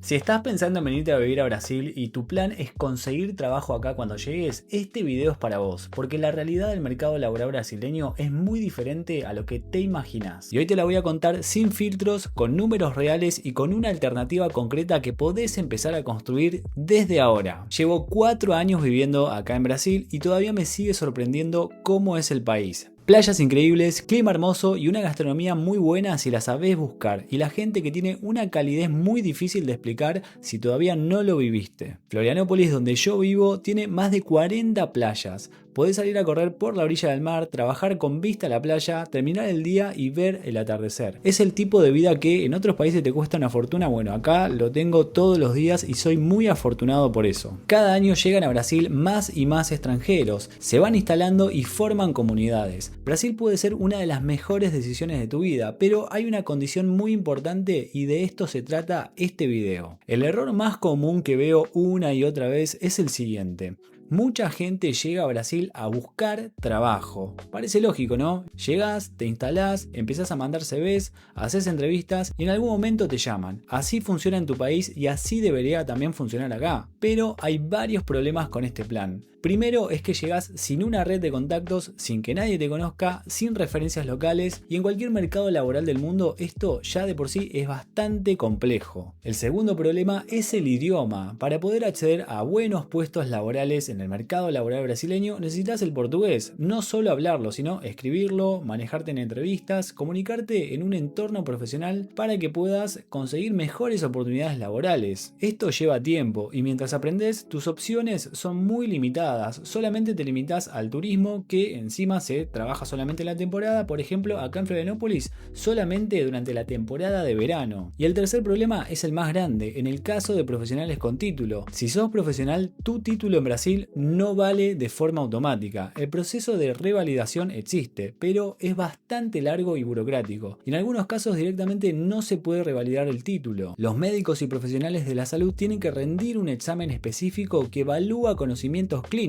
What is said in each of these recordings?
Si estás pensando en venirte a vivir a Brasil y tu plan es conseguir trabajo acá cuando llegues, este video es para vos, porque la realidad del mercado laboral brasileño es muy diferente a lo que te imaginás. Y hoy te la voy a contar sin filtros, con números reales y con una alternativa concreta que podés empezar a construir desde ahora. Llevo 4 años viviendo acá en Brasil y todavía me sigue sorprendiendo cómo es el país. Playas increíbles, clima hermoso y una gastronomía muy buena si la sabés buscar, y la gente que tiene una calidez muy difícil de explicar si todavía no lo viviste. Florianópolis, donde yo vivo, tiene más de 40 playas. Podés salir a correr por la orilla del mar, trabajar con vista a la playa, terminar el día y ver el atardecer. Es el tipo de vida que en otros países te cuesta una fortuna. Bueno, acá lo tengo todos los días y soy muy afortunado por eso. Cada año llegan a Brasil más y más extranjeros, se van instalando y forman comunidades. Brasil puede ser una de las mejores decisiones de tu vida, pero hay una condición muy importante y de esto se trata este video. El error más común que veo una y otra vez es el siguiente. Mucha gente llega a Brasil a buscar trabajo. Parece lógico, ¿no? Llegás, te instalás, empezás a mandar CVs, haces entrevistas y en algún momento te llaman. Así funciona en tu país y así debería también funcionar acá. Pero hay varios problemas con este plan. Primero es que llegás sin una red de contactos, sin que nadie te conozca, sin referencias locales, y en cualquier mercado laboral del mundo esto ya de por sí es bastante complejo. El segundo problema es el idioma. Para poder acceder a buenos puestos laborales en el mercado laboral brasileño necesitas el portugués, no solo hablarlo, sino escribirlo, manejarte en entrevistas, comunicarte en un entorno profesional para que puedas conseguir mejores oportunidades laborales. Esto lleva tiempo y mientras aprendes tus opciones son muy limitadas. Solamente te limitas al turismo, que encima se trabaja solamente en la temporada, por ejemplo acá en Florianópolis solamente durante la temporada de verano. Y el tercer problema es el más grande, en el caso de profesionales con título. Si sos profesional, tu título en Brasil no vale de forma automática. El proceso de revalidación existe, pero es bastante largo y burocrático. Y en algunos casos directamente no se puede revalidar el título. Los médicos y profesionales de la salud tienen que rendir un examen específico que evalúa conocimientos clínicos.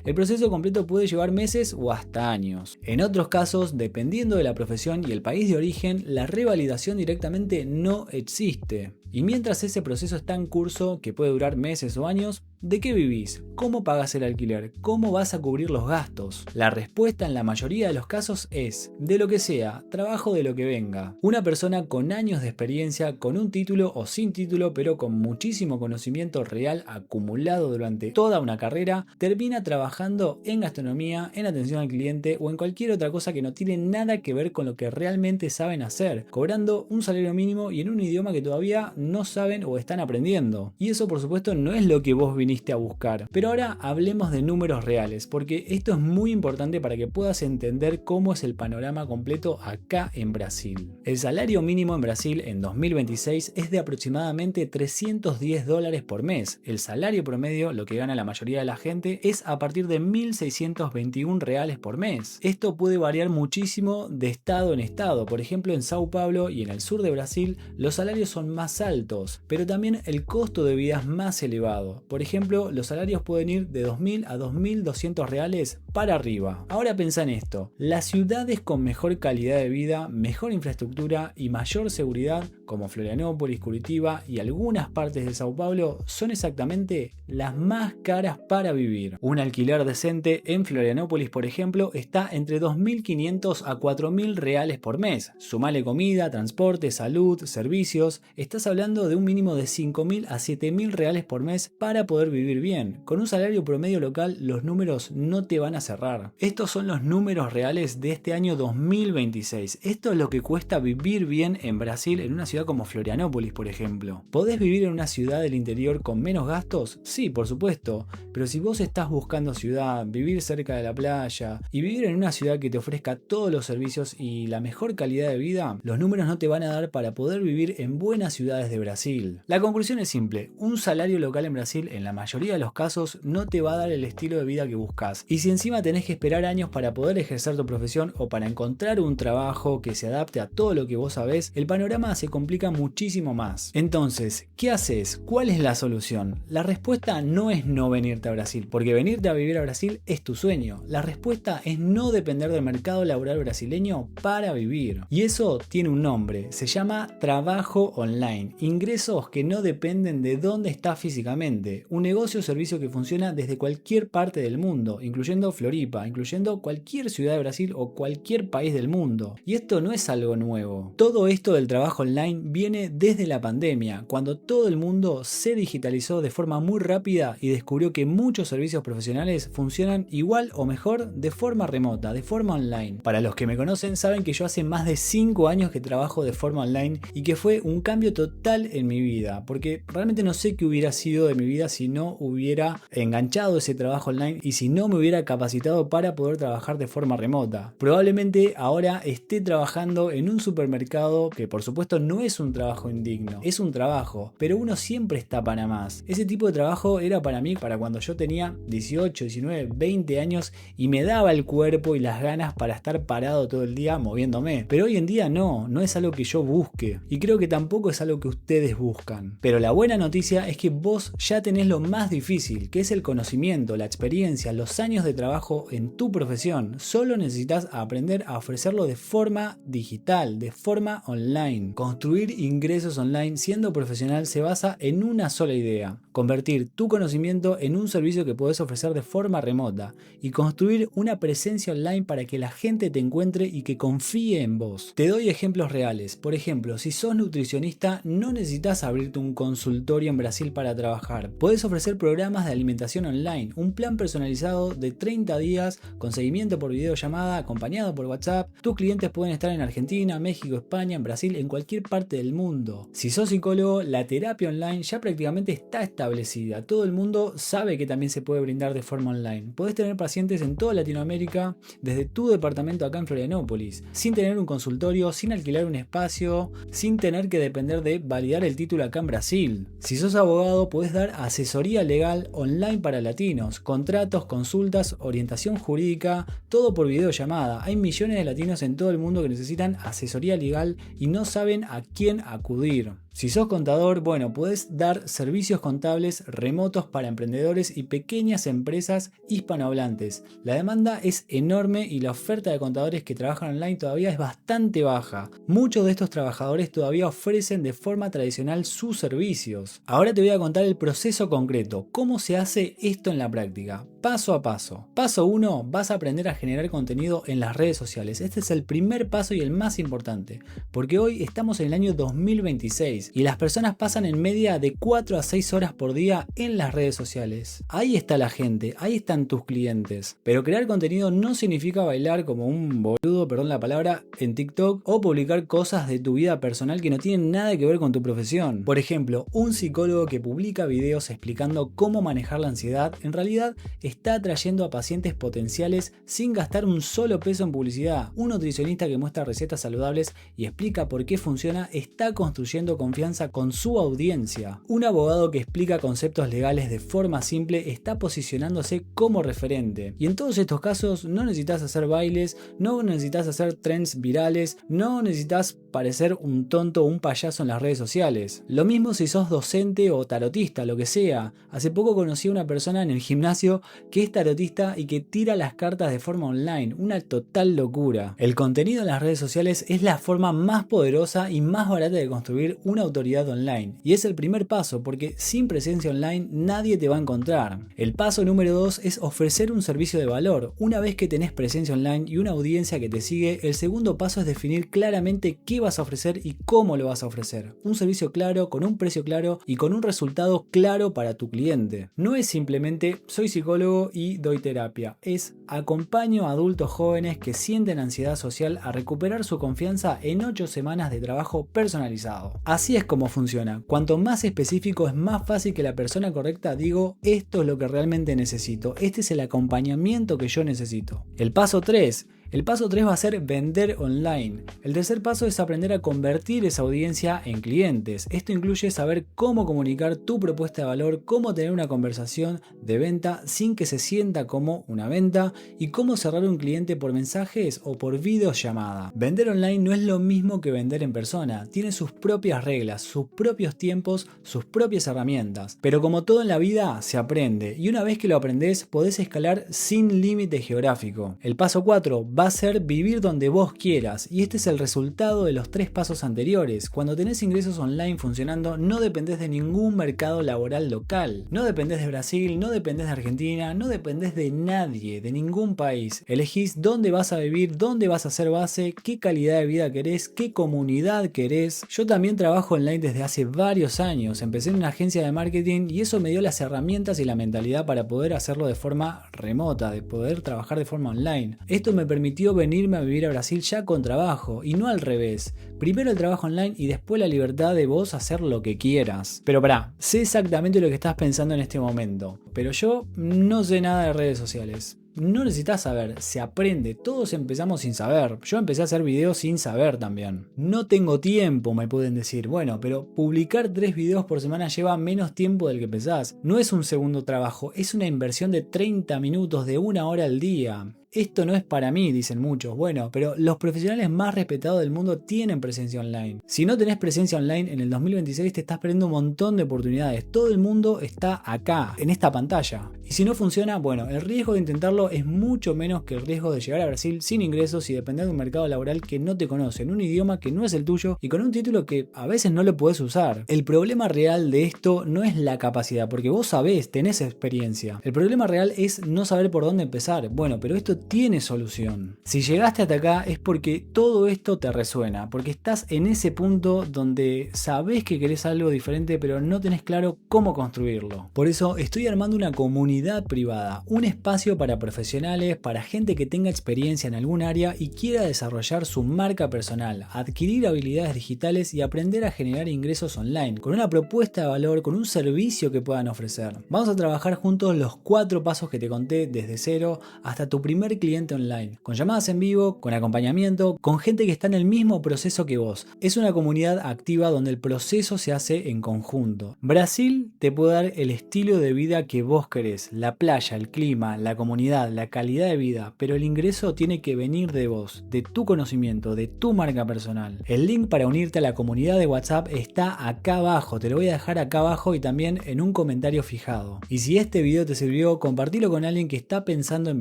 El proceso completo puede llevar meses o hasta años. En otros casos, dependiendo de la profesión y el país de origen, la revalidación directamente no existe. Y mientras ese proceso está en curso, que puede durar meses o años, ¿de qué vivís? ¿Cómo pagás el alquiler? ¿Cómo vas a cubrir los gastos? La respuesta en la mayoría de los casos es, de lo que sea, trabajo de lo que venga. Una persona con años de experiencia, con un título o sin título, pero con muchísimo conocimiento real acumulado durante toda una carrera, termina trabajando en gastronomía, en atención al cliente o en cualquier otra cosa que no tiene nada que ver con lo que realmente saben hacer, cobrando un salario mínimo y en un idioma que todavía no saben o están aprendiendo. Y eso por supuesto no es lo que vos viniste a buscar. Pero ahora hablemos de números reales, porque esto es muy importante para que puedas entender cómo es el panorama completo acá en Brasil. El salario mínimo en Brasil en 2026 es de aproximadamente $310 por mes. El salario promedio, lo que gana la mayoría de la gente, es a partir de 1.621 reales por mes. Esto puede variar muchísimo de estado en estado. Por ejemplo, en Sao Paulo y en el sur de Brasil los salarios son más altos, pero también el costo de vida es más elevado. Por ejemplo, los salarios pueden ir de 2.000 a 2.200 reales para arriba. Ahora pensá en esto: las ciudades con mejor calidad de vida, mejor infraestructura y mayor seguridad, como Florianópolis, Curitiba y algunas partes de Sao Paulo, son exactamente las más caras para vivir. Un alquiler decente en Florianópolis, por ejemplo, está entre 2.500 a 4.000 reales por mes. Sumale comida, transporte, salud, servicios. Estás hablando de un mínimo de 5.000 a 7.000 reales por mes para poder vivir bien. Con un salario promedio local, los números no te van a cerrar. Estos son los números reales de este año 2026. Esto es lo que cuesta vivir bien en Brasil, en una ciudad como Florianópolis, por ejemplo. ¿Podés vivir en una ciudad del interior con menos gastos? Sí, por supuesto. Pero si vos estás buscando ciudad, vivir cerca de la playa y vivir en una ciudad que te ofrezca todos los servicios y la mejor calidad de vida, los números no te van a dar para poder vivir en buenas ciudades de Brasil. La conclusión es simple: un salario local en Brasil en la mayoría de los casos no te va a dar el estilo de vida que buscas. Y si encima tenés que esperar años para poder ejercer tu profesión o para encontrar un trabajo que se adapte a todo lo que vos sabés, el panorama se complica muchísimo más. Entonces, ¿qué haces? ¿Cuál es la solución? La respuesta no es no venirte a Brasil, porque venirte a vivir a Brasil es tu sueño. La respuesta es no depender del mercado laboral brasileño para vivir. Y eso tiene un nombre, se llama trabajo online. Ingresos que no dependen de dónde estás físicamente. Un negocio o servicio que funciona desde cualquier parte del mundo, incluyendo Floripa, incluyendo cualquier ciudad de Brasil o cualquier país del mundo. Y esto no es algo nuevo. Todo esto del trabajo online viene desde la pandemia, cuando todo el mundo se digitalizó de forma muy rápida y descubrió que muchos servicios profesionales funcionan igual o mejor de forma remota, de forma online. Para los que me conocen saben que yo hace más de 5 años que trabajo de forma online y que fue un cambio total en mi vida, porque realmente no sé qué hubiera sido de mi vida si no hubiera enganchado ese trabajo online y si no me hubiera capacitado para poder trabajar de forma remota. Probablemente ahora esté trabajando en un supermercado que por supuesto no es un trabajo indigno, es un trabajo, pero uno siempre está para más. Ese tipo de trabajo era para mí para cuando yo tenía 18, 19, 20 años y me daba el cuerpo y las ganas para estar parado todo el día moviéndome. Pero hoy en día no es algo que yo busque y creo que tampoco es algo que ustedes buscan. Pero la buena noticia es que vos ya tenés lo más difícil, que es el conocimiento, la experiencia, los años de trabajo en tu profesión. Solo necesitas aprender a ofrecerlo de forma digital, de forma online. Construir ingresos online siendo profesional se basa en una sola idea: convertir tu conocimiento en un servicio que podés ofrecer de forma remota y construir una presencia online para que la gente te encuentre y que confíe en vos. Te doy ejemplos reales. Por ejemplo, si sos nutricionista, no necesitas abrirte un consultorio en Brasil para trabajar. Podés ofrecer programas de alimentación online, un plan personalizado de 30 días con seguimiento por videollamada acompañado por WhatsApp. Tus clientes pueden estar en Argentina, México, España, en Brasil, en cualquier parte del mundo. Si sos psicólogo, la terapia online ya prácticamente está establecida. Todo el mundo sabe que también se puede brindar de forma online. Podés tener pacientes en toda Latinoamérica desde tu departamento acá en Florianópolis, sin tener un consultorio, sin alquilar un espacio, sin tener que depender de validar el título acá en Brasil. Si sos abogado, podés dar asesoría legal online para latinos, contratos, consultas, orientación jurídica, todo por videollamada. Hay millones de latinos en todo el mundo que necesitan asesoría legal y no saben a quién acudir. Si sos contador, bueno, podés dar servicios contables remotos para emprendedores y pequeñas empresas hispanohablantes. La demanda es enorme y la oferta de contadores que trabajan online todavía es bastante baja. Muchos de estos trabajadores todavía ofrecen de forma tradicional sus servicios. Ahora te voy a contar el proceso concreto, cómo se hace esto en la práctica, paso a paso. Paso 1, vas a aprender a generar contenido en las redes sociales. Este es el primer paso y el más importante, porque hoy estamos en el año 2026. y las personas pasan en media de 4 a 6 horas por día en las redes sociales. Ahí está la gente, ahí están tus clientes. Pero crear contenido no significa bailar como un boludo, perdón la palabra, en TikTok o publicar cosas de tu vida personal que no tienen nada que ver con tu profesión. Por ejemplo, un psicólogo que publica videos explicando cómo manejar la ansiedad en realidad está atrayendo a pacientes potenciales sin gastar un solo peso en publicidad. Un nutricionista que muestra recetas saludables y explica por qué funciona está construyendo confianza con su audiencia. Un abogado que explica conceptos legales de forma simple está posicionándose como referente. Y en todos estos casos no necesitas hacer bailes, no necesitas hacer trends virales, no necesitas parecer un tonto o un payaso en las redes sociales. Lo mismo si sos docente o tarotista, lo que sea. Hace poco conocí a una persona en el gimnasio que es tarotista y que tira las cartas de forma online. Una total locura. El contenido en las redes sociales es la forma más poderosa y más barata de construir una autoridad online. Y es el primer paso, porque sin presencia online nadie te va a encontrar. El paso número 2 es ofrecer un servicio de valor. Una vez que tenés presencia online y una audiencia que te sigue, el segundo paso es definir claramente qué vas a ofrecer y cómo lo vas a ofrecer. Un servicio claro, con un precio claro y con un resultado claro para tu cliente. No es simplemente soy psicólogo y doy terapia. Es acompaño a adultos jóvenes que sienten ansiedad social a recuperar su confianza en 8 semanas de trabajo personalizado. Así es como funciona. Cuanto más específico es más fácil que la persona correcta digo esto es lo que realmente necesito. Este es el acompañamiento que yo necesito. El paso 3 El paso 3 va a ser vender online. El tercer paso es aprender a convertir esa audiencia en clientes. Esto incluye saber cómo comunicar tu propuesta de valor, cómo tener una conversación de venta sin que se sienta como una venta y cómo cerrar un cliente por mensajes o por videollamada. Vender online no es lo mismo que vender en persona. Tiene sus propias reglas, sus propios tiempos, sus propias herramientas. Pero como todo en la vida, se aprende. Y una vez que lo aprendés, podés escalar sin límite geográfico. El paso 4 va a ser vivir donde vos quieras. Y este es el resultado de los 3 pasos anteriores. Cuando tenés ingresos online funcionando, no dependés de ningún mercado laboral local. No dependés de Brasil, no dependés de Argentina, no dependés de nadie, de ningún país. Elegís dónde vas a vivir, dónde vas a hacer base, qué calidad de vida querés, qué comunidad querés. Yo también trabajo online desde hace varios años. Empecé en una agencia de marketing y eso me dio las herramientas y la mentalidad para poder hacerlo de forma remota, de poder trabajar de forma online. Esto me permitió venirme a vivir a Brasil ya con trabajo y no al revés. Primero el trabajo online y después la libertad de vos hacer lo que quieras. Pero pará, sé exactamente lo que estás pensando en este momento, pero yo no sé nada de redes sociales. No necesitas saber, se aprende, todos empezamos sin saber. Yo empecé a hacer videos sin saber también. No tengo tiempo, me pueden decir. Bueno, pero publicar 3 videos por semana lleva menos tiempo del que pensás. No es un segundo trabajo, es una inversión de 30 minutos, de 1 hora al día. Esto no es para mí, dicen muchos. Bueno, pero los profesionales más respetados del mundo tienen presencia online. Si no tenés presencia online en el 2026 te estás perdiendo un montón de oportunidades. Todo el mundo está acá, en esta pantalla. Y si no funciona, bueno, el riesgo de intentarlo es mucho menos que el riesgo de llegar a Brasil sin ingresos y depender de un mercado laboral que no te conoce, en un idioma que no es el tuyo y con un título que a veces no lo podés usar. El problema real de esto no es la capacidad, porque vos sabés, tenés experiencia. El problema real es no saber por dónde empezar. Bueno, pero esto tiene solución. Si llegaste hasta acá es porque todo esto te resuena, porque estás en ese punto donde sabés que querés algo diferente pero no tenés claro cómo construirlo. Por eso estoy armando una comunidad privada, un espacio para profesionales, para gente que tenga experiencia en algún área y quiera desarrollar su marca personal, adquirir habilidades digitales y aprender a generar ingresos online, con una propuesta de valor, con un servicio que puedan ofrecer. Vamos a trabajar juntos los 4 pasos que te conté desde cero hasta tu primer cliente online, con llamadas en vivo, con acompañamiento, con gente que está en el mismo proceso que vos. Es una comunidad activa donde el proceso se hace en conjunto. Brasil te puede dar el estilo de vida que vos querés, la playa, el clima, la comunidad, la calidad de vida, pero el ingreso tiene que venir de vos, de tu conocimiento, de tu marca personal. El link para unirte a la comunidad de WhatsApp está acá abajo, te lo voy a dejar acá abajo y también en un comentario fijado. Y si este video te sirvió, compartilo con alguien que está pensando en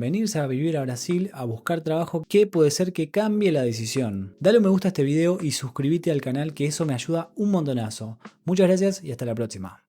venirse a vivir a Brasil a buscar trabajo, que puede ser que cambie la decisión. Dale un me gusta a este video y suscríbete al canal, que eso me ayuda un montonazo. Muchas gracias y hasta la próxima.